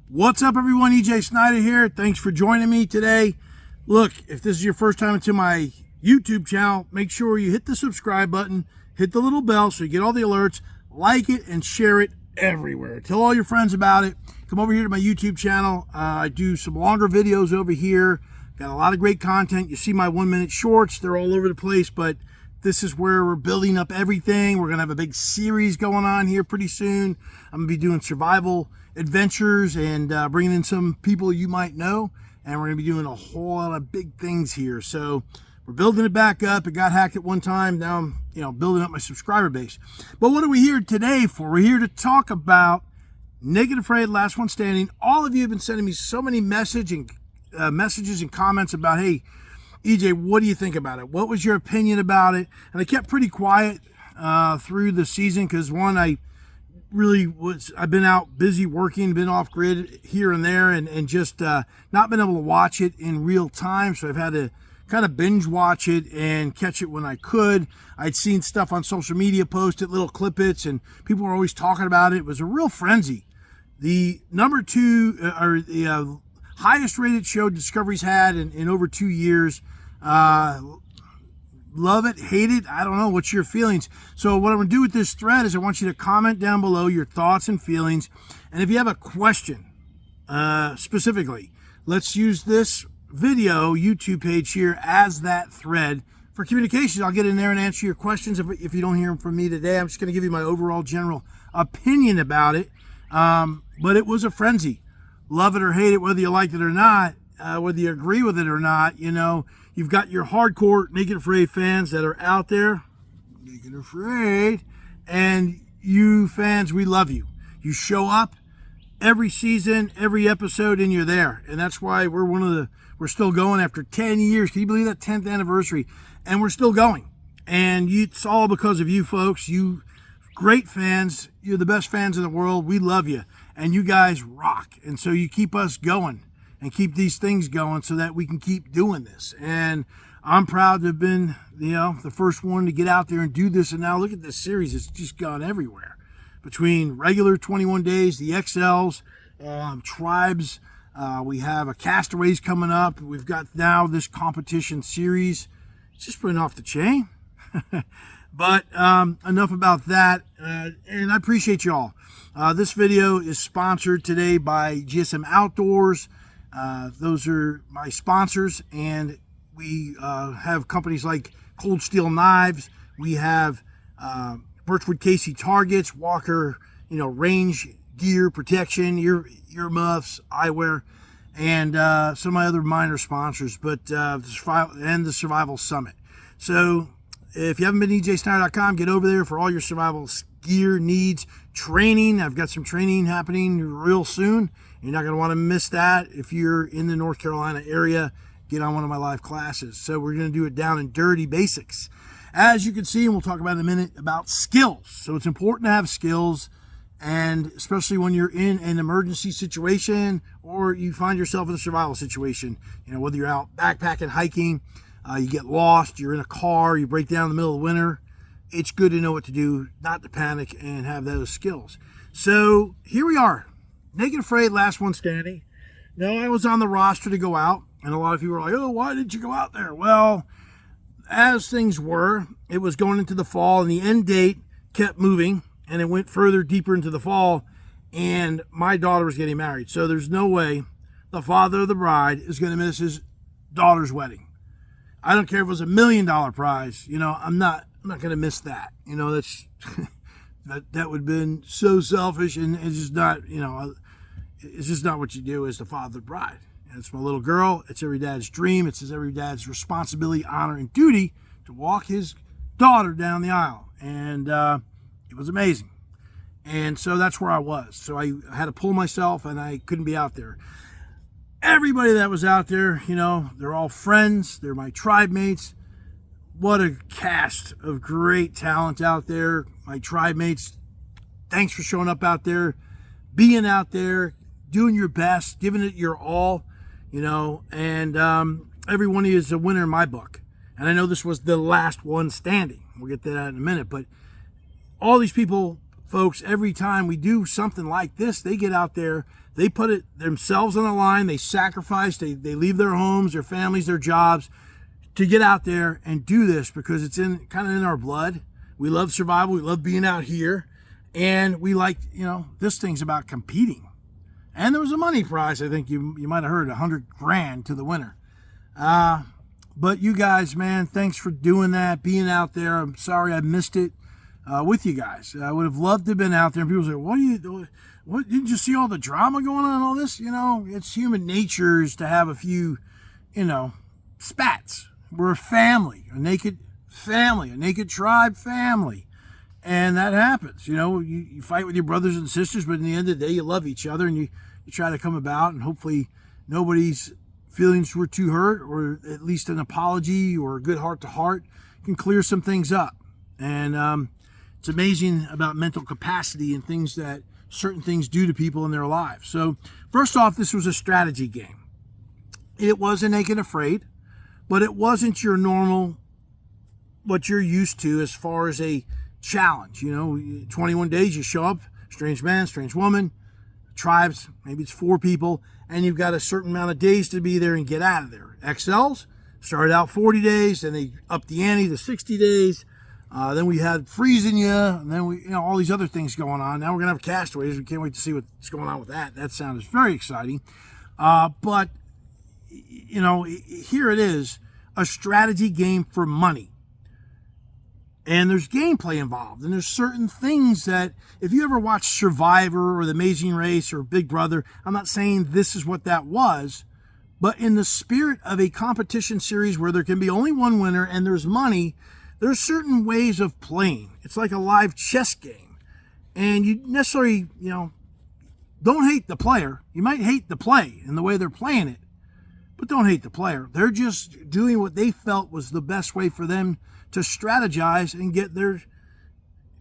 What's up, everyone? Snyder here. Thanks for joining me today. Look, if this is your first time into my YouTube channel, make sure you hit the subscribe button, hit the little bell so you get all the alerts, like it, and share it everywhere. Tell all your friends about it. Come over here to my YouTube channel. I do some longer videos over here. Got a lot of great content. You see my 1-minute shorts. They're all over the place, but this is where we're building up everything. We're going to have a big series going on here pretty soon. I'm going to be doing survival adventures and bringing in some people you might know. And we're going to be doing a whole lot of big things here. So we're building it back up. It got hacked at one time. Now I'm, building up my subscriber base. But what are we here today for? We're here to talk about Naked Afraid, Last One Standing. All of you have been sending me so many messages and comments about, hey, EJ, what do you think about it? What was your opinion about it? And I kept pretty quiet through the season because, one, I've been out busy working, been off grid here and there, and just not been able to watch it in real time. So I've had to kind of binge watch it and catch it when I could. I'd seen stuff on social media posted, little clippets, and people were always talking about it. It was a real frenzy. The number two, or the highest rated show Discovery's had in over 2 years. Love it, hate it, I don't know. What's your feelings? So what I'm going to do with this thread is I want you to comment down below your thoughts and feelings. And if you have a question specifically, let's use this video YouTube page here as that thread for communications. I'll get in there and answer your questions if you don't hear them from me today. I'm just going to give you my overall general opinion about it. But it was a frenzy. Love it or hate it, whether you like it or not, whether you agree with it or not. You've got your hardcore Naked Afraid fans that are out there, Naked Afraid, and you fans, we love you. You show up every season, every episode, and you're there. And that's why we're still going after 10 years. Can you believe that 10th anniversary? And we're still going. And it's all because of you folks. You great fans. You're the best fans in the world. We love you. And you guys rock. And so you keep us going and keep these things going so that we can keep doing this. And I'm proud to have been, the first one to get out there and do this. And now look at this series. It's just gone everywhere. Between regular 21 days, the XLs, tribes, we have a Castaways coming up. We've got now this competition series. It's just been off the chain. But enough about that. And I appreciate y'all. This video is sponsored today by GSM Outdoors. Those are my sponsors, and we have companies like Cold Steel Knives. We have Birchwood Casey targets, Walker, range gear protection, ear muffs, eyewear, and some of my other minor sponsors. But the Survival Summit. So if you haven't been to EJSnyder.com, get over there for all your survival gear needs. Training, I've got some training happening real soon. You're not going to want to miss that. If you're in the North Carolina area, get on one of my live classes. So we're going to do it down in dirty basics. As you can see, and we'll talk about in a minute, about skills. So it's important to have skills, and especially when you're in an emergency situation or you find yourself in a survival situation. Whether you're out backpacking, hiking, you get lost, you're in a car, you break down in the middle of winter. It's good to know what to do, not to panic, and have those skills. So here we are. Naked Afraid, Last One Standing. Now, I was on the roster to go out, and a lot of people were like, oh, why did you go out there? Well, as things were, it was going into the fall, and the end date kept moving, and it went further, deeper into the fall, and my daughter was getting married. So there's no way the father of the bride is going to miss his daughter's wedding. I don't care if it was $1 million prize. I'm not going to miss that. That's that would have been so selfish, and it's just not, it's just not what you do as the father of the bride. And it's my little girl. It's every dad's dream. It's every dad's responsibility, honor, and duty to walk his daughter down the aisle. And it was amazing. And so that's where I was. So I had to pull myself, and I couldn't be out there. Everybody that was out there, they're all friends. They're my tribe mates. What a cast of great talent out there. My tribe mates, thanks for showing up out there, being out there, doing your best, giving it your all, and every one of you is a winner in my book. And I know this was the last one standing. We'll get to that in a minute. But all these people folks, every time we do something like this, they get out there, they put it themselves on the line, they sacrifice, they leave their homes, their families, their jobs to get out there and do this because it's kind of in our blood. We love survival, we love being out here, and we like, this thing's about competing. And there was a money prize, I think you might have heard, $100,000 to the winner. But you guys, man, thanks for doing that, being out there. I'm sorry I missed it with you guys. I would have loved to have been out there. And people say, what didn't you see all the drama going on and all this? It's human nature is to have a few, spats. We're a family, a naked tribe family. And that happens. You fight with your brothers and sisters, but in the end of the day, you love each other and you try to come about, and hopefully nobody's feelings were too hurt, or at least an apology or a good heart-to-heart can clear some things up. And it's amazing about mental capacity and things that certain things do to people in their lives. So first off, this was a strategy game. It was a Naked Afraid, but it wasn't your normal, what you're used to as far as a challenge. 21 days, you show up, strange man, strange woman, tribes, maybe it's 4 people, and you've got a certain amount of days to be there and get out of there. XLs started out 40 days, then they upped the ante to 60 days. Then we had freezing you, and then we, all these other things going on. Now we're gonna have castaways. We can't wait to see what's going on with that. That sounds very exciting. But here it is, a strategy game for money. And there's gameplay involved, and there's certain things that, if you ever watch Survivor or The Amazing Race or Big Brother, I'm not saying this is what that was, but in the spirit of a competition series where there can be only one winner and there's money, there's certain ways of playing. It's like a live chess game. And you necessarily, don't hate the player. You might hate the play and the way they're playing it, but don't hate the player. They're just doing what they felt was the best way for them to strategize and get their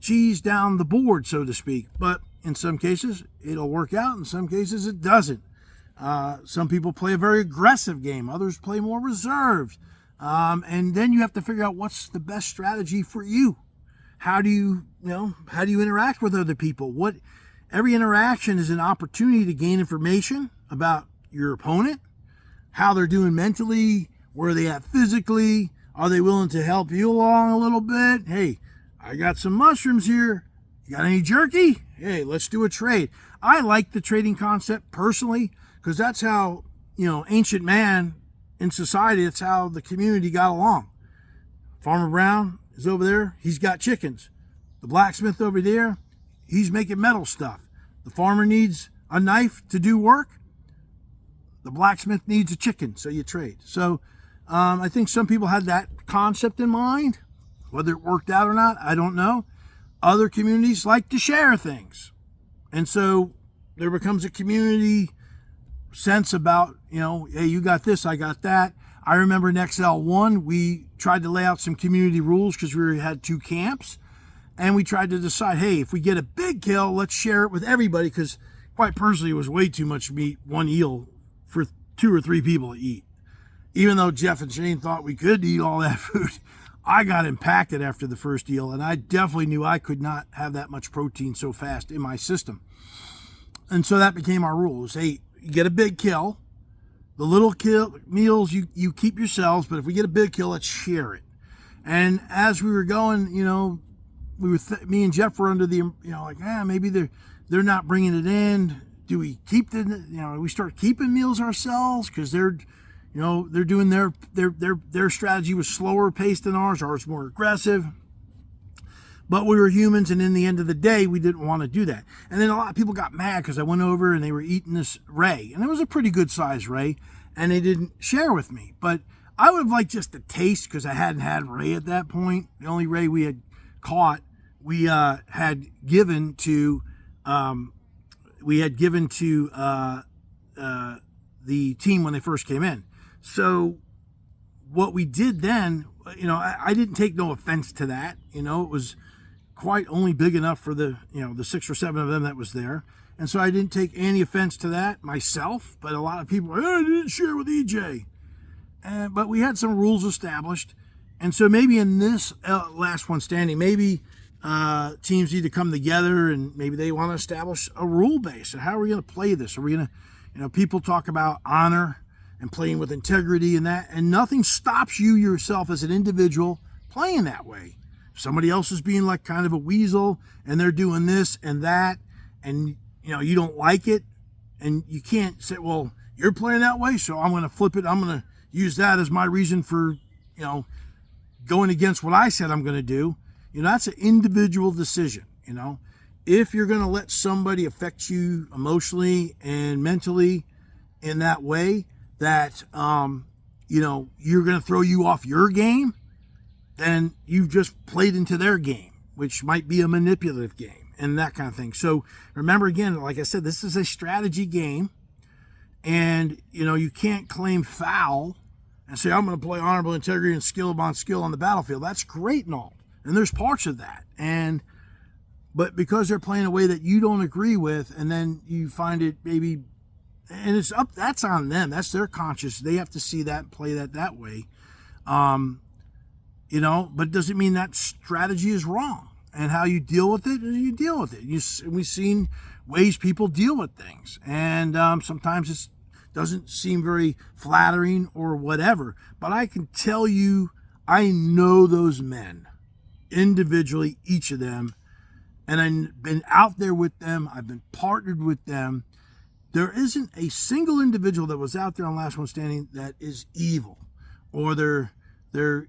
cheese down the board, so to speak. But in some cases, it'll work out. In some cases, it doesn't. Some people play a very aggressive game. Others play more reserved. And then you have to figure out what's the best strategy for you. How do you interact with other people? Every interaction is an opportunity to gain information about your opponent, how they're doing mentally, where they at physically. Are they willing to help you along a little bit? Hey, I got some mushrooms here. You got any jerky? Hey, let's do a trade. I like the trading concept personally because that's how, ancient man in society, that's how the community got along. Farmer Brown is over there. He's got chickens. The blacksmith over there, he's making metal stuff. The farmer needs a knife to do work. The blacksmith needs a chicken, so you trade. So I think some people had that concept in mind. Whether it worked out or not, I don't know. Other communities like to share things. And so there becomes a community sense about, hey, you got this, I got that. I remember in XL1, we tried to lay out some community rules because we had 2 camps. And we tried to decide, hey, if we get a big kill, let's share it with everybody, because quite personally, it was way too much meat, 1 eel, for 2 or 3 people to eat. Even though Jeff and Shane thought we could eat all that food, I got impacted after the first eel, and I definitely knew I could not have that much protein so fast in my system. And so that became our rules. Hey, you get a big kill. The little kill meals you keep yourselves, but if we get a big kill, let's share it. And as we were going, me and Jeff were under the, maybe they're not bringing it in. Do we keep we start keeping meals ourselves because they're doing their strategy was slower paced than ours. Ours more aggressive. But we were humans, and in the end of the day, we didn't want to do that. And then a lot of people got mad because I went over and they were eating this ray. And it was a pretty good size ray, and they didn't share with me. But I would have liked just a taste because I hadn't had ray at that point. The only ray we had caught, we had given to the team when they first came in. So what we did then, I didn't take no offense to that. It was quite only big enough for the 6 or 7 of them that was there. And so I didn't take any offense to that myself, but a lot of people were, I didn't share with EJ. But we had some rules established. And so maybe in this last one standing, maybe teams need to come together and maybe they want to establish a rule base. And how are we going to play this? Are we going to, people talk about honor and playing with integrity and that, and nothing stops you yourself as an individual playing that way. If somebody else is being like kind of a weasel and they're doing this and that, and you don't like it, and you can't say, well, you're playing that way, so I'm going to flip it. I'm going to use that as my reason for, going against what I said I'm going to do. That's an individual decision. If you're going to let somebody affect you emotionally and mentally in that way that, you're going to throw you off your game, then you've just played into their game, which might be a manipulative game and that kind of thing. So remember, again, like I said, this is a strategy game, and, you can't claim foul and say, I'm going to play honorable integrity and skill upon skill on the battlefield. That's great and all. And there's parts of that. But because they're playing a way that you don't agree with, and then you find it maybe, and that's on them. That's their conscience. They have to see that and play that way. But it doesn't mean that strategy is wrong. And how you deal with it, you deal with it. We've seen ways people deal with things. And sometimes it doesn't seem very flattering or whatever. But I can tell you, I know those men individually, each of them, and I've been out there with them. I've been partnered with them. There isn't a single individual that was out there on Last One Standing that is evil, or they're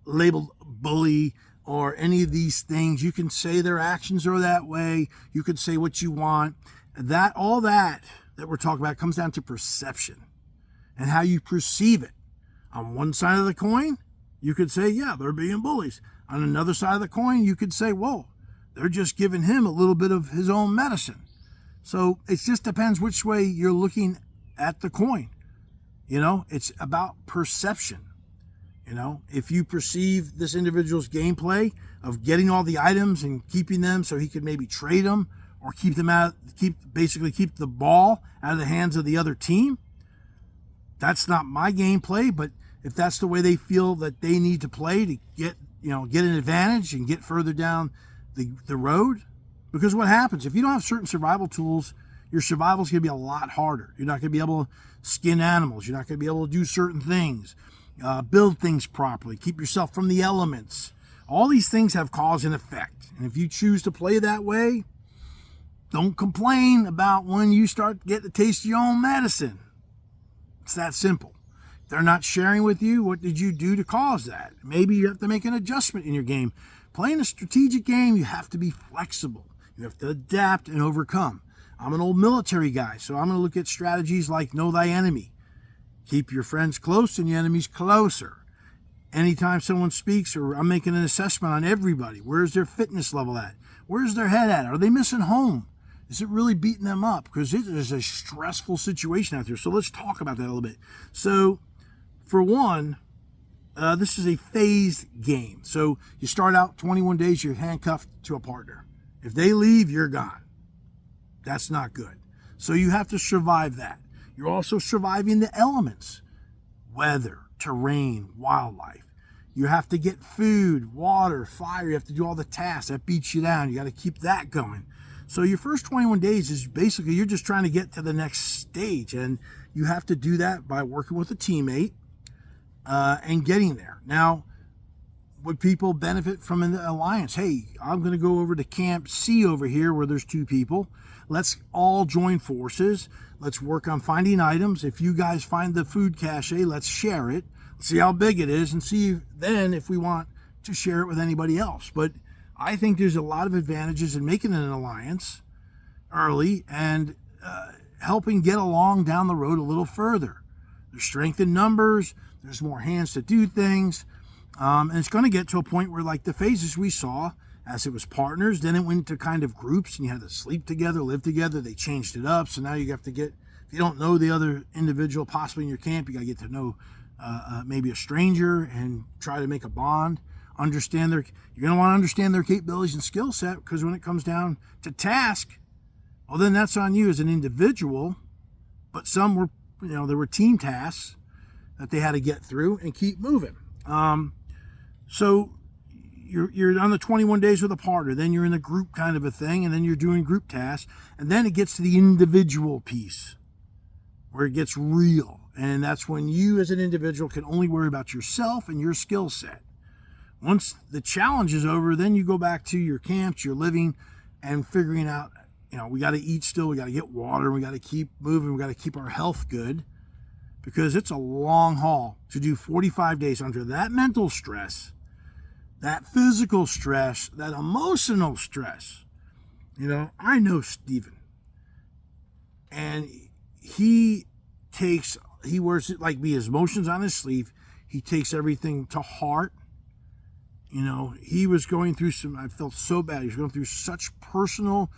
labeled bully or any of these things. You can say their actions are that way. You could say what you want. All that we're talking about comes down to perception and how you perceive it. On one side of the coin, you could say, yeah, they're being bullies. On another side of the coin, you could say, whoa, they're just giving him a little bit of his own medicine. So it just depends which way you're looking at the coin. It's about perception. If you perceive this individual's gameplay of getting all the items and keeping them so he could maybe trade them or keep the ball out of the hands of the other team, that's not my gameplay. But if that's the way they feel that they need to play to get an advantage and get further down the road, because what happens if you don't have certain survival tools, your survival is going to be a lot harder. You're not going to be able to skin animals. You're not going to be able to do certain things, build things properly, keep yourself from the elements. All these things have cause and effect. And if you choose to play that way, don't complain about when you start getting a taste of your own medicine. It's that simple. If they're not sharing with you, what did you do to cause that? Maybe you have to make an adjustment in your game. Playing a strategic game, you have to be flexible. You have to adapt and overcome. I'm an old military guy, so I'm going to look at strategies like know thy enemy. Keep your friends close and your enemies closer. Anytime someone speaks, or I'm making an assessment on everybody, where's their fitness level at? Where's their head at? Are they missing home? Is it really beating them up? Because it is a stressful situation out there. So let's talk about that a little bit. So for one, this is a phased game. So you start out 21 days, you're handcuffed to a partner. If they leave, you're gone. That's not good. So you have to survive that. You're also surviving the elements, weather, terrain, wildlife. You have to get food, water, fire. You have to do all the tasks. That beats you down. You got to keep that going. So your first 21 days is basically you're just trying to get to the next stage. And you have to do that by working with a teammate and getting there. Now, would people benefit from an alliance? Hey, I'm going to go over to Camp C over here where there's 2 people. Let's all join forces. Let's work on finding items. If you guys find the food cache, let's share it. See how big it is and see then if we want to share it with anybody else. But I think there's a lot of advantages in making an alliance early and helping get along down the road a little further. There's strength in numbers. There's more hands to do things. And it's going to get to a point where, like the phases we saw, as it was partners, then it went to kind of groups and you had to sleep together, live together. They changed it up. So now you have to if you don't know the other individual possibly in your camp, you got to get to know maybe a stranger and try to make a bond. You're going to want to understand their capabilities and skill set, because when it comes down to task, well, then that's on you as an individual. But some were, there were team tasks that they had to get through and keep moving. So you're on the 21 days with a partner, then you're in a group kind of a thing, and then you're doing group tasks, and then it gets to the individual piece where it gets real. And that's when you as an individual can only worry about yourself and your skill set. Once the challenge is over, then you go back to your camps, your living, and figuring out, we got to eat still, we got to get water, we got to keep moving, we got to keep our health good, because it's a long haul to do 45 days under that mental stress, that physical stress, that emotional stress. I know Steven, and he wears it like me, his emotions on his sleeve. He takes everything to heart. He was going through I felt so bad. He was going through such personal,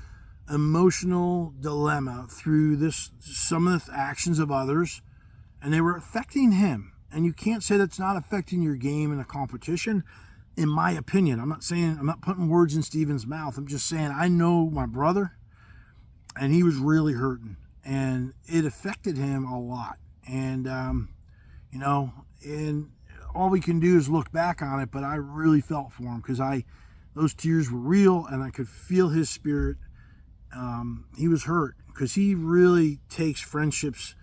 emotional dilemma through some of the actions of others, and they were affecting him. And you can't say that's not affecting your game in a competition, in my opinion. I'm not putting words in Steven's mouth. I'm just saying, I know my brother, and he was really hurting, and it affected him a lot. And, and all we can do is look back on it, but I really felt for him, because those tears were real, and I could feel his spirit. He was hurt, because he really takes friendships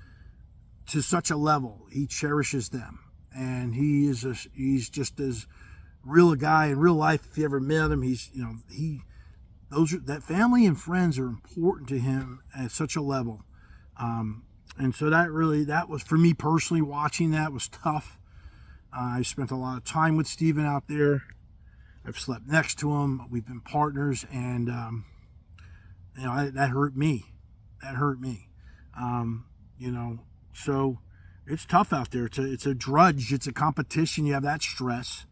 to such a level. He cherishes them, and he's just as real a guy in real life. If you ever met him, that family and friends are important to him at such a level. And so that was, for me personally, watching that was tough. I spent a lot of time with Steven out there. I've slept next to him. We've been partners, and that hurt me. So it's tough out there. It's a drudge. It's a competition. You have that stress.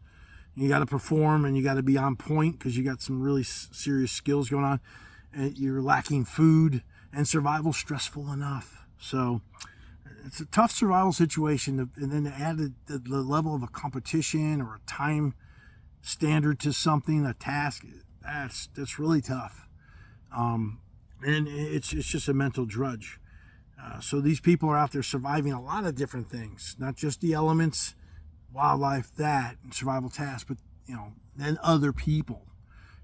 You got to perform, and you got to be on point, because you got some really serious skills going on. And you're lacking food, and survival's stressful enough. So it's a tough survival situation. And then to add the level of a competition or a time standard to something, a task, that's really tough. And it's just a mental drudge. So these people are out there surviving a lot of different things, not just the elements, wildlife, and survival tasks, but then other people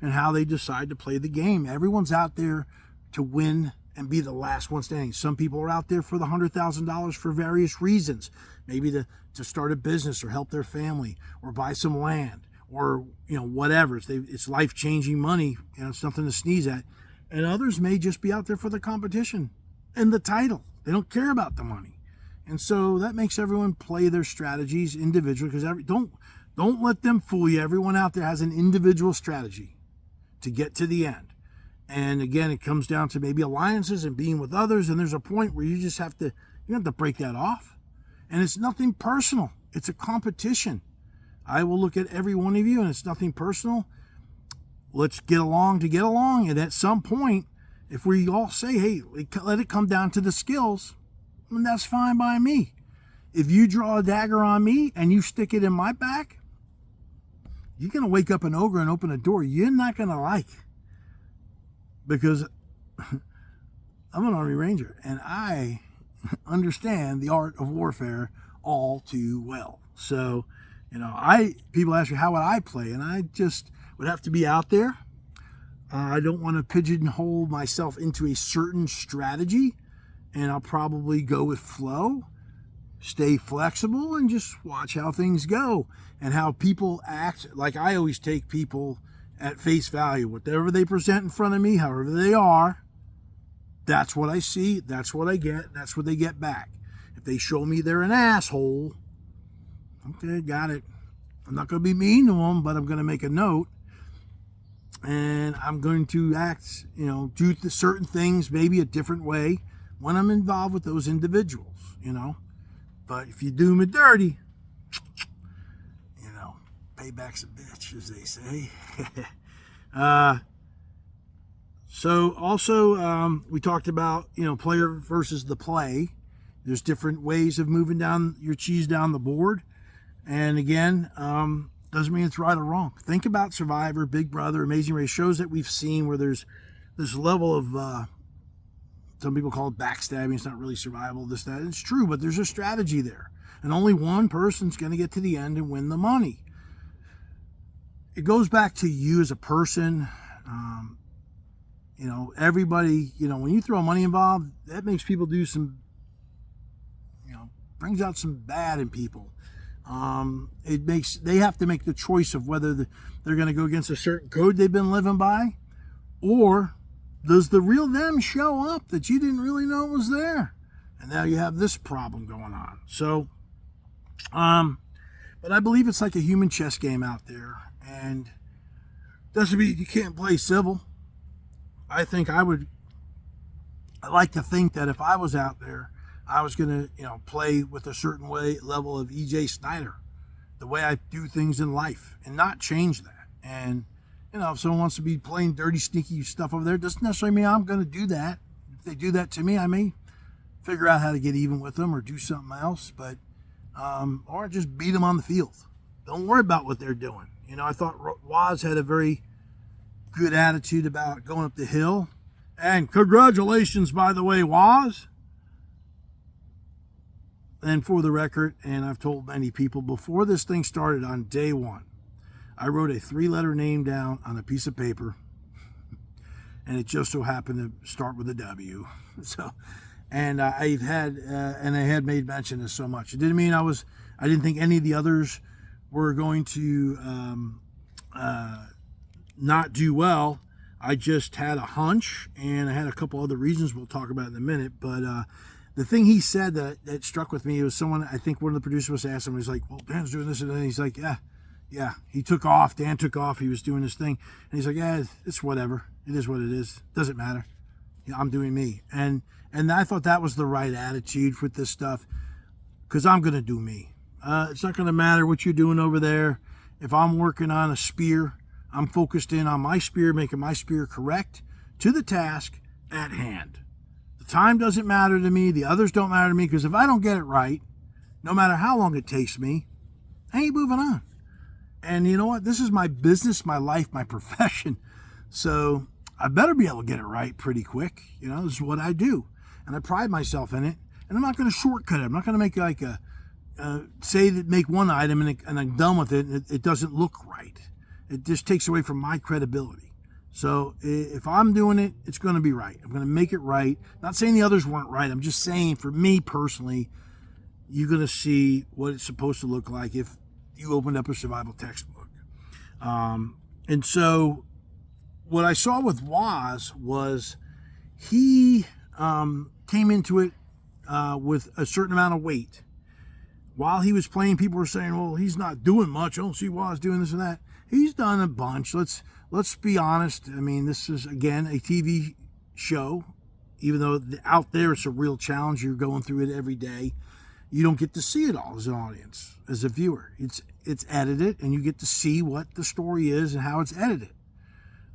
and how they decide to play the game. Everyone's out there to win and be the last one standing. Some people are out there for the $100,000 for various reasons, maybe to start a business or help their family or buy some land or whatever. It's life-changing money. It's nothing to sneeze at. And others may just be out there for the competition and the title. They don't care about the money. And so that makes everyone play their strategies individually, because don't let them fool you. Everyone out there has an individual strategy to get to the end. And again, it comes down to maybe alliances and being with others. And there's a point where you have to break that off. And it's nothing personal. It's a competition. I will look at every one of you, and it's nothing personal. Let's get along to get along. And at some point, if we all say, hey, let it come down to the skills, then that's fine by me. If you draw a dagger on me and you stick it in my back, you're going to wake up an ogre and open a door you're not going to like. Because I'm an Army Ranger, and I understand the art of warfare all too well. So, people ask me, how would I play? And I just would have to be out there. I don't want to pigeonhole myself into a certain strategy, and I'll probably go with flow, stay flexible, and just watch how things go and how people act. Like, I always take people at face value. Whatever they present in front of me, however they are, that's what I see, that's what I get, that's what they get back. If they show me they're an asshole, okay, got it. I'm not going to be mean to them, but I'm going to make a note. And I'm going to act, do certain things maybe a different way when I'm involved with those individuals, But if you do me dirty, payback's a bitch, as they say. So also, we talked about, player versus the play. There's different ways of moving down your cheese down the board. And again, doesn't mean it's right or wrong. Think about Survivor, Big Brother, Amazing Race, shows that we've seen where there's this level of, some people call it backstabbing. It's not really survival, this, that. It's true, but there's a strategy there. And only one person's going to get to the end and win the money. it goes back to you as a person. Everybody, when you throw money involved, that makes people do some, brings out some bad in people. They have to make the choice of whether they're going to go against a certain code they've been living by, or does the real them show up that you didn't really know was there? And now you have this problem going on. So, but I believe it's like a human chess game out there, and doesn't mean you can't play civil. I like to think that if I was out there, I was going to, play with a certain level of EJ Snyder, the way I do things in life, and not change that. And, if someone wants to be playing dirty, sneaky stuff over there, doesn't necessarily mean I'm going to do that. If they do that to me, I may figure out how to get even with them or do something else, but, or just beat them on the field. Don't worry about what they're doing. I thought Waz had a very good attitude about going up the hill. And congratulations, by the way, Waz. And for the record, and I've told many people, before this thing started on day one, I wrote a 3-letter name down on a piece of paper, and it just so happened to start with a W. So, and I had made mention of so much. It didn't mean I didn't think any of the others were going to not do well. I just had a hunch, and I had a couple other reasons we'll talk about in a minute. But the thing he said that struck with me, it was someone, I think one of the producers was asking him, he's like, well, Dan's doing this and then he's like, yeah. He took off. Dan took off. He was doing his thing. And he's like, yeah, it's whatever. It is what it is. Doesn't matter. I'm doing me. And I thought that was the right attitude with this stuff, because I'm going to do me. It's not going to matter what you're doing over there. If I'm working on a spear, I'm focused in on my spear, making my spear correct to the task at hand. The time doesn't matter to me. The others don't matter to me, because if I don't get it right, no matter how long it takes me, I ain't moving on. And you know what? This is my business, my life, my profession. So I better be able to get it right pretty quick. This is what I do. And I pride myself in it. And I'm not going to shortcut it. I'm not going to make like make one item and I'm done with it. And it doesn't look right. It just takes away from my credibility. So if I'm doing it, it's going to be right. I'm going to make it right. Not saying the others weren't right. I'm just saying, for me personally, you're going to see what it's supposed to look like if you opened up a survival textbook. And so what I saw with Waz was he came into it with a certain amount of weight. While he was playing, people were saying, well, he's not doing much. I don't see Waz doing this and that. He's done a bunch. Let's be honest. I mean, this is, again, a TV show. Even though out there it's a real challenge, you're going through it every day. You don't get to see it all as an audience, as a viewer. It's edited, and you get to see what the story is and how it's edited.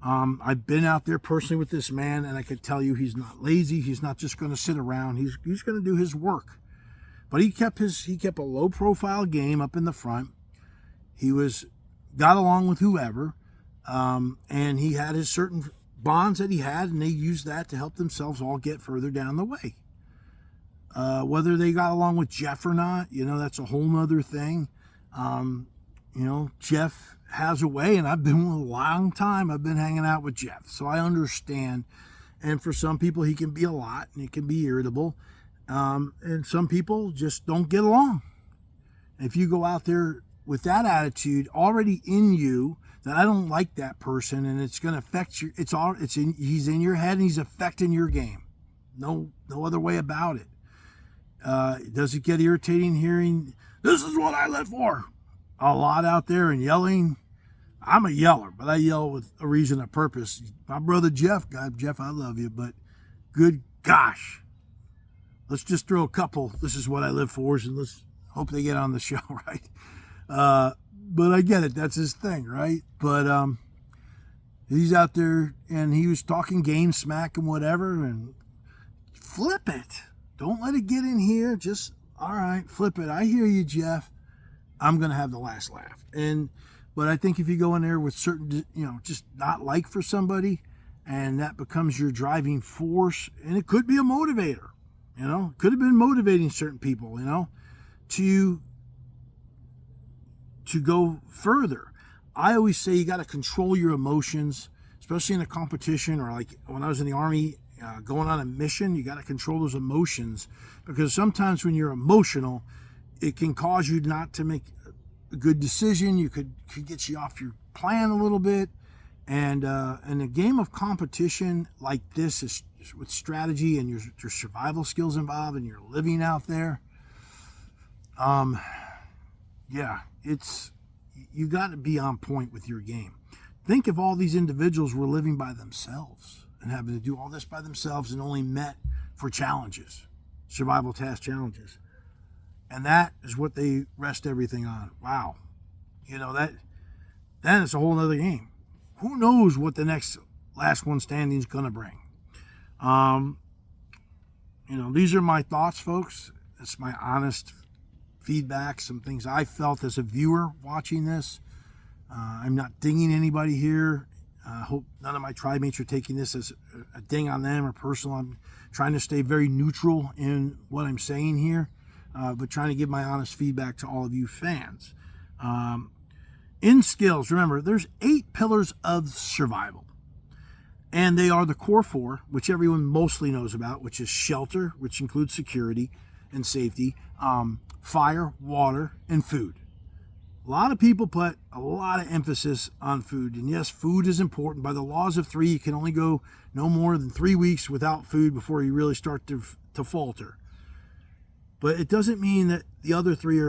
I've been out there personally with this man, and I could tell you he's not lazy. He's not just going to sit around. He's going to do his work. But he kept a low profile game up in the front. He got along with whoever, and he had his certain bonds that he had, and they used that to help themselves all get further down the way. Whether they got along with Jeff or not, that's a whole nother thing. Jeff has a way, and I've been with a long time. I've been hanging out with Jeff, so I understand. And for some people, he can be a lot, and it can be irritable. And some people just don't get along. If you go out there with that attitude already in you, that I don't like that person, and it's going to affect you. He's in your head, and he's affecting your game. No other way about it. Does it get irritating hearing, this is what I live for? A lot out there and yelling. I'm a yeller, but I yell with a reason, a purpose. My brother Jeff, Jeff, I love you, but good gosh. Let's just throw a couple, this is what I live for, and let's hope they get on the show, right? But I get it, that's his thing, right? But he's out there, and he was talking game smack and whatever, and flip it. Don't let it get in here. Just, all right, flip it. I hear you, Jeff. I'm going to have the last laugh. But I think if you go in there with certain, just not like for somebody, and that becomes your driving force, and it could be a motivator, could have been motivating certain people, to go further. I always say you got to control your emotions, especially in a competition, or like when I was in the Army, going on a mission. You got to control those emotions, because sometimes when you're emotional, it can cause you not to make a good decision. You could get you off your plan a little bit. And a game of competition like this is with strategy and your survival skills involved, and you're living out there. Yeah, you got to be on point with your game. Think if all these individuals were living by themselves and having to do all this by themselves and only met for challenges, survival task challenges. And that is what they rest everything on. Wow. Then it's a whole other game. Who knows what the next last one standing is going to bring. These are my thoughts, folks. It's my honest feedback, some things I felt as a viewer watching this. I'm not dinging anybody here. I hope none of my tribe mates are taking this as a ding on them or personal. I'm trying to stay very neutral in what I'm saying here, but trying to give my honest feedback to all of you fans. In skills, remember, there's 8 pillars of survival. And they are the core 4, which everyone mostly knows about, which is shelter, which includes security and safety, fire, water, and food. A lot of people put a lot of emphasis on food. And yes, food is important. By the laws of 3, you can only go no more than 3 weeks without food before you really start to falter. But it doesn't mean that the other 3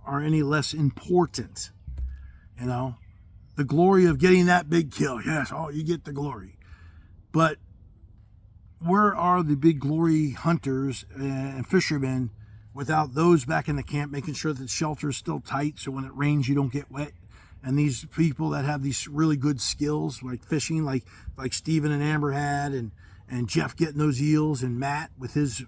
are any less important. The glory of getting that big kill. Yes, you get the glory. But where are the big glory hunters and fishermen without those back in the camp, making sure that the shelter is still tight so when it rains you don't get wet? And these people that have these really good skills, like fishing, like Stephen and Amber had, and Jeff getting those eels, and Matt with his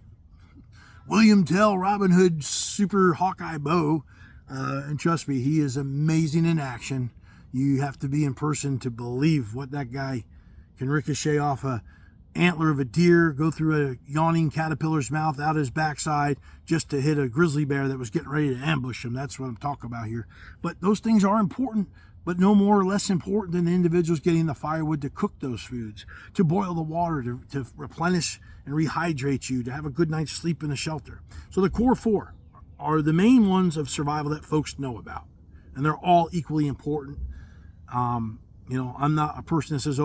William Tell Robin Hood super Hawkeye bow. And trust me, he is amazing in action. You have to be in person to believe what that guy can ricochet off a antler of a deer, go through a yawning caterpillar's mouth out his backside just to hit a grizzly bear that was getting ready to ambush him. That's what I'm talking about here. But those things are important, but no more or less important than the individuals getting the firewood to cook those foods, to boil the water, to replenish and rehydrate you, to have a good night's sleep in the shelter. So the core 4 are the main ones of survival that folks know about, and they're all equally important. I'm not a person that says,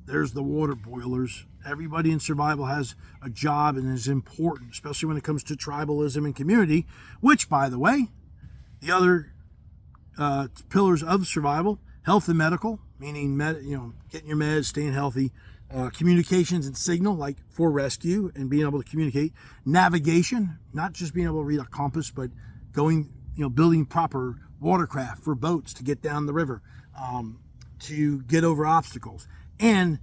there's the water boilers. Everybody in survival has a job and is important, especially when it comes to tribalism and community, which, by the way, the other pillars of survival, health and medical, meaning getting your meds, staying healthy, communications and signal, like for rescue and being able to communicate, navigation, not just being able to read a compass, but going, building proper watercraft for boats to get down the river, to get over obstacles, and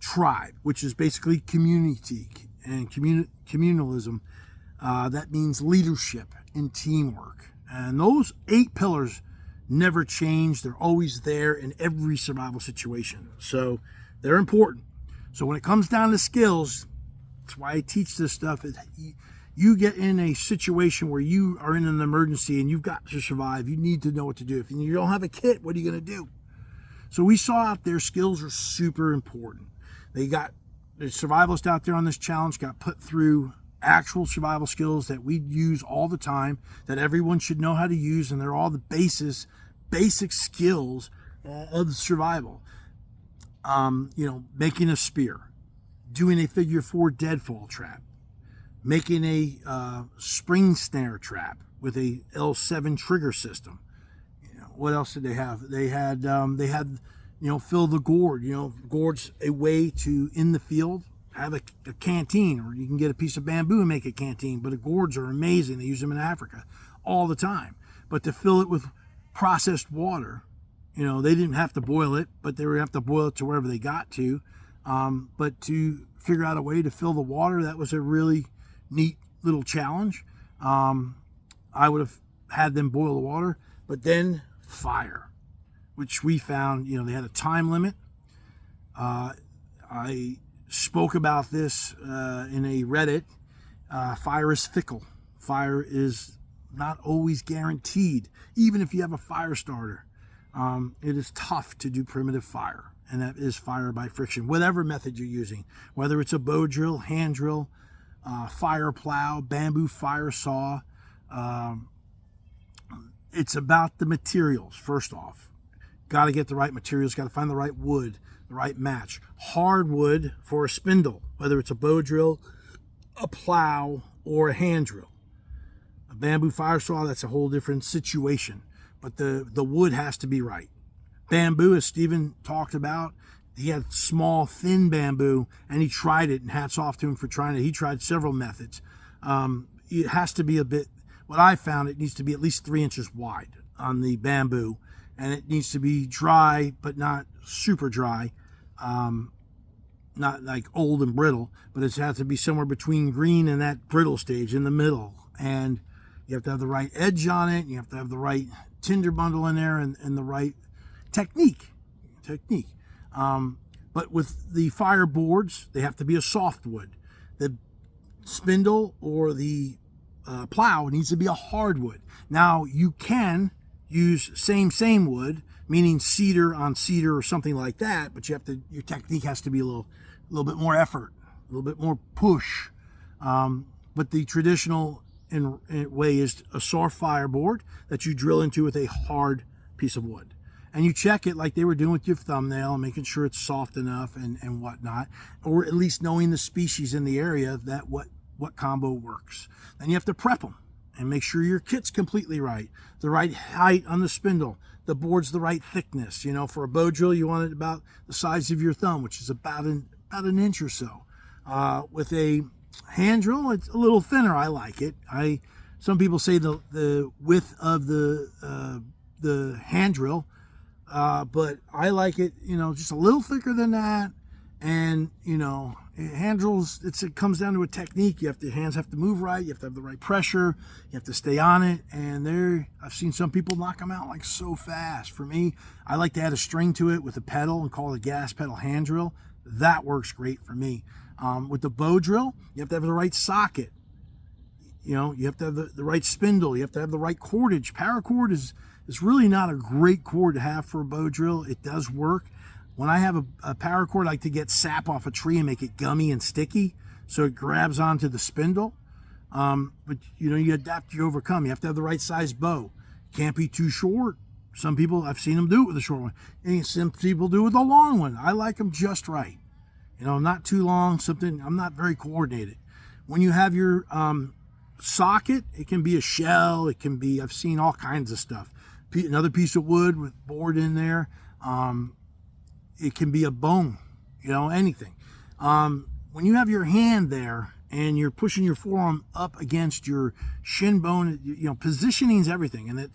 tribe, which is basically community and communalism. That means leadership and teamwork. And those 8 pillars never change. They're always there in every survival situation. So they're important. So when it comes down to skills, that's why I teach this stuff. You get in a situation where you are in an emergency and you've got to survive. You need to know what to do. If you don't have a kit, what are you going to do? So we saw out there skills are super important. The survivalists out there on this challenge got put through actual survival skills that we use all the time, that everyone should know how to use, and they're all the basic skills of survival. Making a spear, doing a figure 4 deadfall trap, making a spring snare trap with a L7 trigger system. What else did they have? They had fill the gourd. Gourd's a way to, in the field, have a canteen, or you can get a piece of bamboo and make a canteen. But the gourds are amazing. They use them in Africa all the time. But to fill it with processed water, they didn't have to boil it, but they would have to boil it to wherever they got to. But to figure out a way to fill the water, that was a really neat little challenge. I would have had them boil the water, but then fire, which we found, they had a time limit. I spoke about this in a Reddit. Fire is fickle. Fire is not always guaranteed, even if you have a fire starter. It is tough to do primitive fire, and that is fire by friction, whatever method you're using, whether it's a bow drill, hand drill, fire plow, bamboo fire saw. It's about the materials, first off. Got to get the right materials, got to find the right wood, the right match. Hardwood for a spindle, whether it's a bow drill, a plow, or a hand drill. A bamboo fire saw, that's a whole different situation. But the wood has to be right. Bamboo, as Stephen talked about, he had small, thin bamboo, and he tried it, and hats off to him for trying it. He tried several methods. It has to be a bit, what I found, it needs to be at least 3 inches wide on the bamboo, and it needs to be dry, but not super dry, not like old and brittle, but it has to be somewhere between green and that brittle stage in the middle. And you have to have the right edge on it, and you have to have the right tinder bundle in there, and the right technique. But with the fire boards, they have to be a softwood. The spindle or the plow needs to be a hardwood. Now, you can use same wood, meaning cedar on cedar or something like that, but your technique has to be a little bit more effort, a little bit more push. But the traditional way is a soft fireboard that you drill into with a hard piece of wood. And you check it like they were doing with your thumbnail, making sure it's soft enough and whatnot, or at least knowing the species in the area that what combo works. Then you have to prep them and make sure your kit's completely right, the right height on the spindle, the board's the right thickness. You know, for a bow drill, you want it about the size of your thumb, which is about an inch or so. With a hand drill, it's a little thinner. I like it. Some people say the width of the hand drill, but I like it, just a little thicker than that. And hand drills, it comes down to a technique. Your hands have to move right. You have to have the right pressure. You have to stay on it. And I've seen some people knock them out like so fast. For me, I like to add a string to it with a pedal and call it a gas pedal hand drill. That works great for me. With the bow drill, you have to have the right socket. You have to have the right spindle. You have to have the right cordage. Paracord is really not a great cord to have for a bow drill. It does work. When I have a paracord, I like to get sap off a tree and make it gummy and sticky so it grabs onto the spindle. But you adapt, you overcome. You have to have the right size bow. Can't be too short. Some people, I've seen them do it with a short one. And some people do it with a long one. I like them just right. Not too long, I'm not very coordinated. When you have your socket, it can be a shell, I've seen all kinds of stuff. Another piece of wood with board in there. It can be a bone, anything. When you have your hand there and you're pushing your forearm up against your shin bone, positioning is everything. And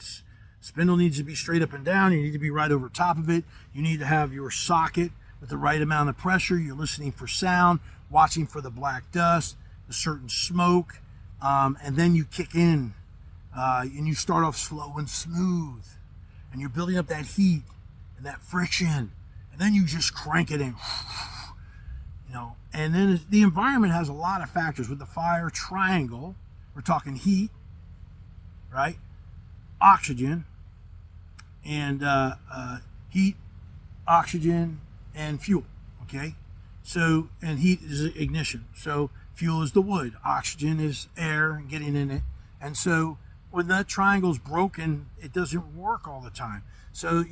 spindle needs to be straight up and down. You need to be right over top of it. You need to have your socket with the right amount of pressure. You're listening for sound, watching for the black dust, a certain smoke, and then you kick in, and you start off slow and smooth, and you're building up that heat and that friction, and then you just crank it in, and then the environment has a lot of factors. With the fire triangle, we're talking heat, right? Oxygen, and heat, oxygen, and fuel, okay? So, and heat is ignition. So fuel is the wood, oxygen is air getting in it. And so when that triangle's broken, it doesn't work all the time. So,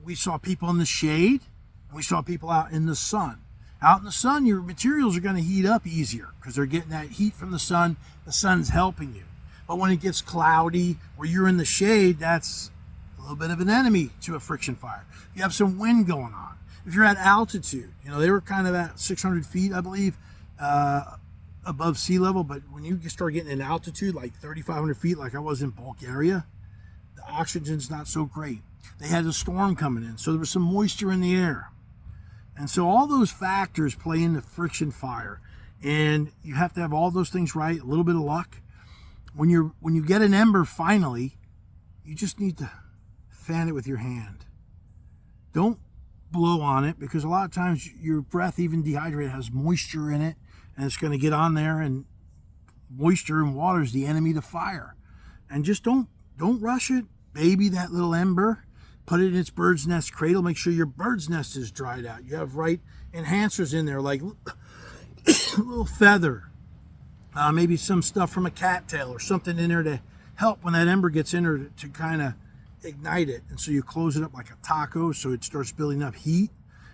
we saw people in the shade, and we saw people out in the sun. Out in the sun, your materials are going to heat up easier because they're getting that heat from the sun. The sun's helping you. But when it gets cloudy, where you're in the shade, that's a little bit of an enemy to a friction fire. You have some wind going on. If you're at altitude, they were kind of at 600 feet, I believe, above sea level. But when you start getting in altitude, like 3,500 feet, like I was in Bulgaria, the oxygen's not so great. They had a storm coming in, so there was some moisture in the air. And so all those factors play into friction fire. And you have to have all those things right, a little bit of luck. When you get an ember finally, you just need to fan it with your hand. Don't blow on it, because a lot of times your breath, even dehydrated, has moisture in it, and it's going to get on there, and moisture and water is the enemy to fire. And just don't rush it. Baby that little ember, put it in its bird's nest cradle. Make sure your bird's nest is dried out. You have right enhancers in there, like a little feather, maybe some stuff from a cattail or something in there to help when that ember gets in there to kind of ignite it. And so you close it up like a taco, so it starts building up heat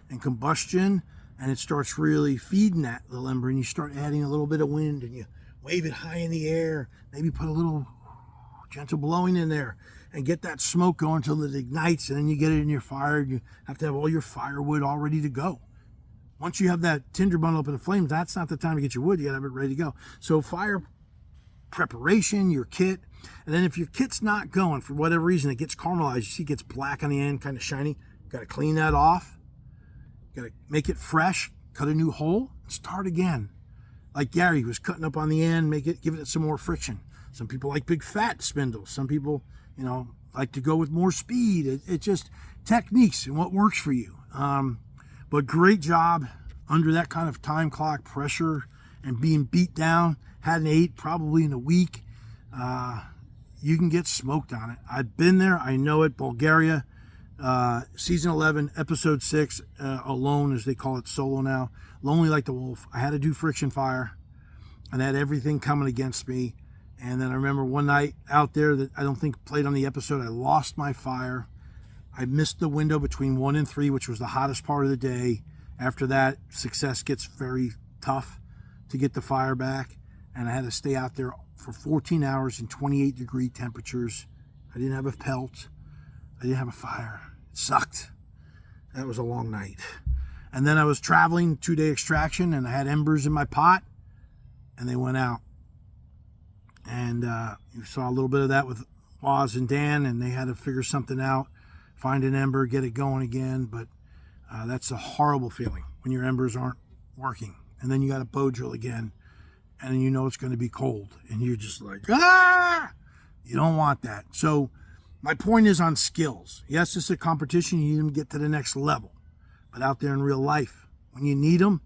and combustion, and it starts really feeding that little ember, and you start adding a little bit of wind, and you wave it high in the air, maybe put a little gentle blowing in there, and get that smoke going until it ignites, and then you get it in your fire, and you have to have all your firewood all ready to go. Once you have that tinder bundle up in the flames, that's not the time to get your wood. You gotta have it ready to go. So fire preparation, your kit, and then if your kit's not going for whatever reason, it gets caramelized, you see it gets black on the end, kind of shiny, got to clean that off, got to make it fresh, cut a new hole, and start again. Like Gary was cutting up on the end, give it some more friction. Some people like big fat spindles. Some people, like to go with more speed. It's just techniques and what works for you. But great job under that kind of time clock pressure and being beat down. Hadn't ate probably in a week. You can get smoked on it. I've been there. I know it. Bulgaria, season 11, episode 6, Alone, as they call it, solo now. Lonely Like the Wolf. I had to do friction fire, and I had everything coming against me. And then I remember one night out there that I don't think played on the episode, I lost my fire. I missed the window between 1 and 3, which was the hottest part of the day. After that, success gets very tough to get the fire back. And I had to stay out there for 14 hours in 28-degree temperatures. I didn't have a pelt. I didn't have a fire. It sucked. That was a long night. And then I was traveling, 2-day extraction, and I had embers in my pot, and they went out. And you saw a little bit of that with Waz and Dan, and they had to figure something out, find an ember, get it going again. But that's a horrible feeling when your embers aren't working. And then you got to bow drill again, and then you know it's going to be cold, and you're just like, ah! You don't want that. So my point is on skills. Yes, it's a competition. You need them to get to the next level. But out there in real life, when you need them,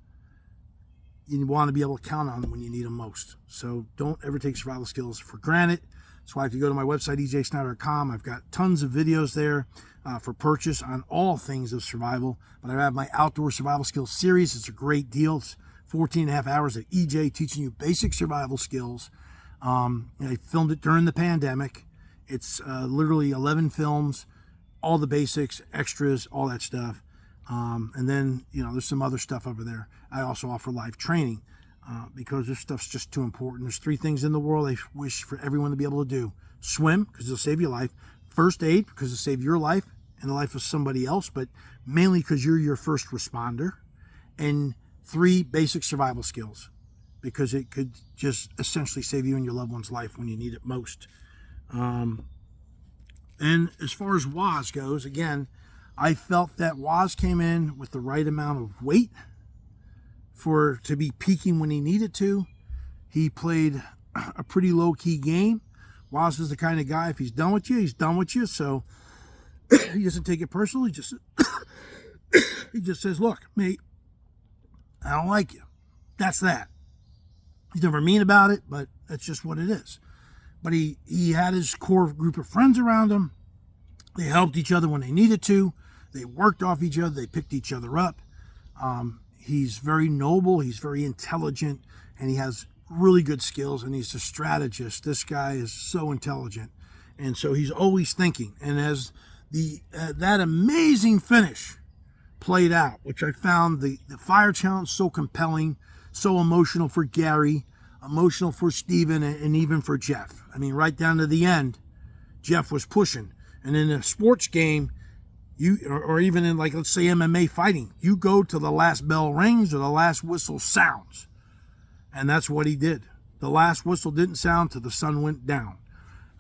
you want to be able to count on them when you need them most. So don't ever take survival skills for granted. That's why if you go to my website, ejsnyder.com, I've got tons of videos there for purchase on all things of survival. But I have my Outdoor Survival Skills series. It's a great deal. It's 14 and a half hours of EJ teaching you basic survival skills. I filmed it during the pandemic. It's literally 11 films, all the basics, extras, all that stuff. And then, there's some other stuff over there. I also offer live training because this stuff's just too important. There's 3 things in the world I wish for everyone to be able to do. Swim, because it'll save your life. First aid, because it'll save your life and the life of somebody else, but mainly because you're your first responder. And 3, basic survival skills, because it could just essentially save you and your loved one's life when you need it most. And as far as Waz goes, again, I felt that Waz came in with the right amount of weight to be peaking when he needed to. He played a pretty low-key game. Waz is the kind of guy, if he's done with you, he's done with you. So he doesn't take it personally. He just says, look, mate, I don't like you. That's that. He's never mean about it, but that's just what it is. But he had his core group of friends around him. They helped each other when they needed to. They worked off each other. They picked each other up. He's very noble. He's very intelligent, and he has really good skills, and he's a strategist. This guy is so intelligent, and so he's always thinking. And as that amazing finish played out, which I found the fire challenge so compelling, so emotional for Gary, emotional for Steven, and even for Jeff. I mean, right down to the end, Jeff was pushing. And in a sports game, or even in, like, let's say MMA fighting, you go till the last bell rings or the last whistle sounds. And that's what he did. The last whistle didn't sound till the sun went down.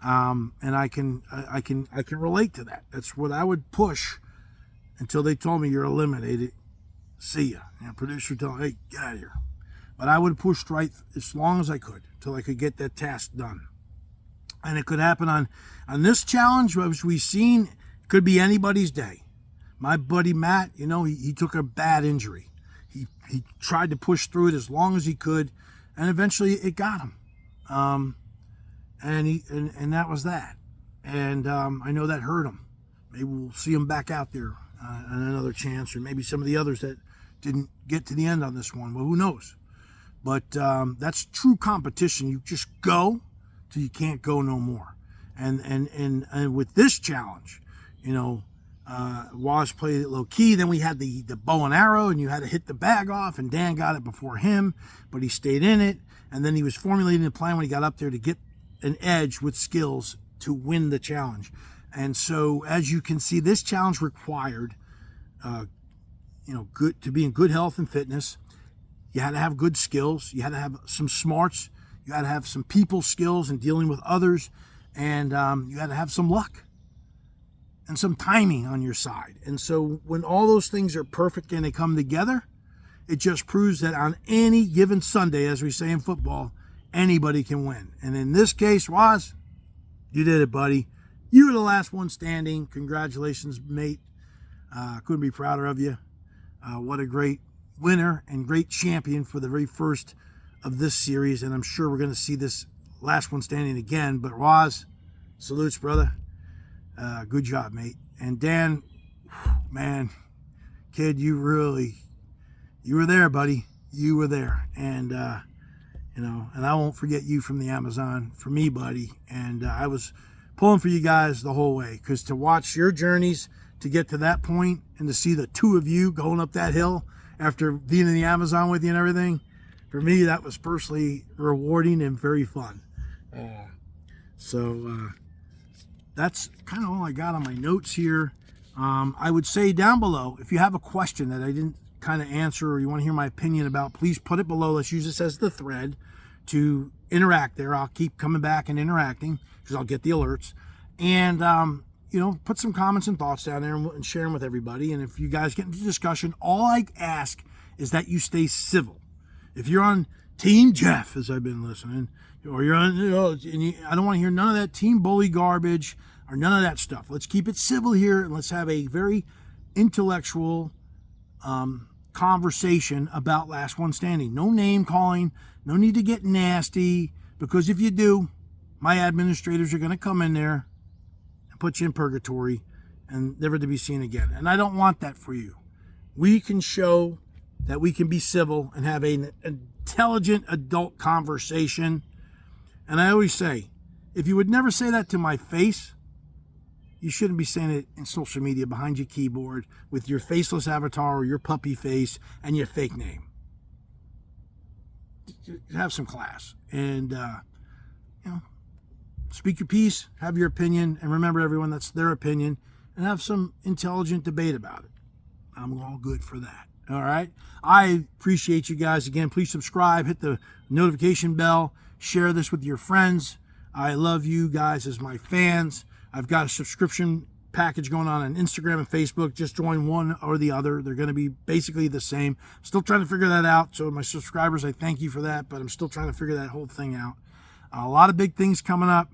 And I can relate to that. That's what I would push until they told me you're eliminated. See ya. And producer told me, hey, get out of here. But I would push right as long as I could till I could get that task done. And it could happen on this challenge, which we've seen, could be anybody's day. My buddy Matt, he took a bad injury. He tried to push through it as long as he could, and eventually it got him. And that was that. And I know that hurt him. maybe we'll see him back out there on another chance, or maybe some of the others that didn't get to the end on this one. Well, who knows? But that's true competition. You just go till you can't go no more. And with this challenge, Waz played it low key. Then we had the bow and arrow, and you had to hit the bag off, and Dan got it before him, but he stayed in it. And then he was formulating a plan when he got up there to get an edge with skills to win the challenge. And so, as you can see, this challenge required, to be in good health and fitness. You had to have good skills. You had to have some smarts. You had to have some people skills in dealing with others. And you had to have some luck and some timing on your side. And so when all those things are perfect and they come together, it just proves that on any given Sunday, as we say in football, anybody can win. And in this case, Waz, you did it, buddy. You were the last one standing. Congratulations, mate. Couldn't be prouder of you. What a great winner and great champion for the very first of this series. And I'm sure we're going to see this last one standing again. But Waz, salutes, brother. Good job, mate. And Dan, man, kid, you were there, buddy. You were there. And, and I won't forget you from the Amazon for me, buddy. And I was pulling for you guys the whole way, because to watch your journeys to get to that point and to see the two of you going up that hill after being in the Amazon with you and everything, for me, that was personally rewarding and very fun. That's kind of all I got on my notes here. I would say down below, if you have a question that I didn't kind of answer, or you want to hear my opinion about, please put it below. Let's use this as the thread to interact there. I'll keep coming back and interacting because I'll get the alerts. And, put some comments and thoughts down there and share them with everybody. And if you guys get into discussion, all I ask is that you stay civil. If you're on Team Jeff, as I've been listening, or you're on, I don't want to hear none of that team bully garbage or none of that stuff. Let's keep it civil here, and let's have a very intellectual conversation about last one standing. No name calling, no need to get nasty, because if you do, my administrators are going to come in there and put you in purgatory and never to be seen again. And I don't want that for you. We can show that we can be civil and have an intelligent adult conversation. And I always say, if you would never say that to my face, you shouldn't be saying it in social media behind your keyboard with your faceless avatar or your puppy face and your fake name. Have some class and, speak your piece, have your opinion, and remember, everyone, that's their opinion, and have some intelligent debate about it. I'm all good for that. All right. I appreciate you guys. Again, please subscribe, hit the notification bell, share this with your friends. I love you guys as my fans. I've got a subscription package going on Instagram and Facebook. Just join one or the other. They're going to be basically the same. Still trying to figure that out. So my subscribers, I thank you for that, but I'm still trying to figure that whole thing out. A lot of big things coming up.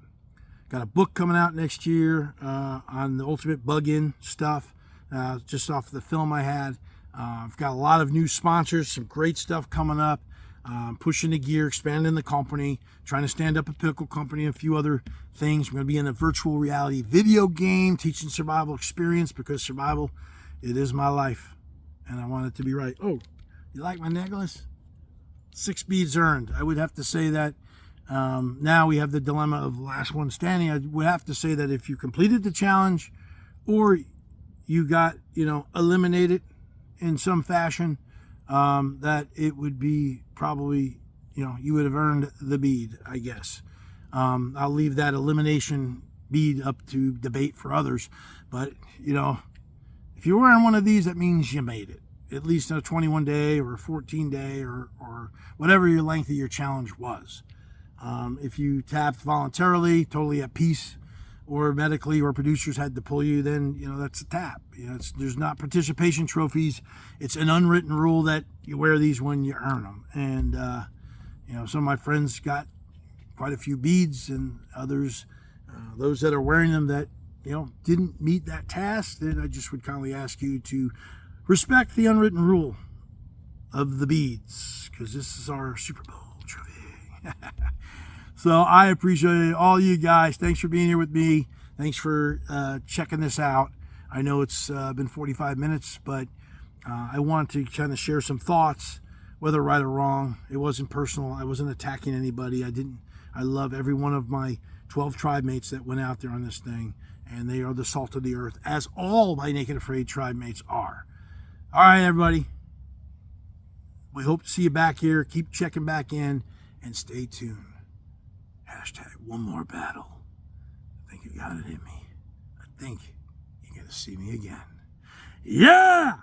Got a book coming out next year on the ultimate bug-in stuff, just off the film I had. I've got a lot of new sponsors, some great stuff coming up. Pushing the gear, expanding the company, trying to stand up a Pinnacle company, and a few other things. I'm going to be in a virtual reality video game, teaching survival experience, because survival, it is my life, and I want it to be right. Oh, you like my necklace? 6 beads earned. I would have to say that now we have the dilemma of last one standing. I would have to say that if you completed the challenge or you got, eliminated in some fashion, that it would be probably, you would have earned the bead, I guess. I'll leave that elimination bead up to debate for others. But, if you're wearing one of these, that means you made it. At least a 21-day or a 14-day or whatever your length of your challenge was. If you tapped voluntarily, totally at peace, or medically, or producers had to pull you, then, that's a tap. There's not participation trophies. It's an unwritten rule that you wear these when you earn them. And, some of my friends got quite a few beads, and others, those that are wearing them that, didn't meet that task, then I just would kindly ask you to respect the unwritten rule of the beads, because this is our Super Bowl trophy. So I appreciate all you guys. Thanks for being here with me. Thanks for checking this out. I know it's been 45 minutes, but I wanted to kind of share some thoughts, whether right or wrong. It wasn't personal. I wasn't attacking anybody. I love every one of my 12 tribe mates that went out there on this thing, and they are the salt of the earth, as all my Naked Afraid tribe mates are. All right, everybody. We hope to see you back here. Keep checking back in, and stay tuned. #one more battle. I think you got it in me. I think you're going to see me again. Yeah!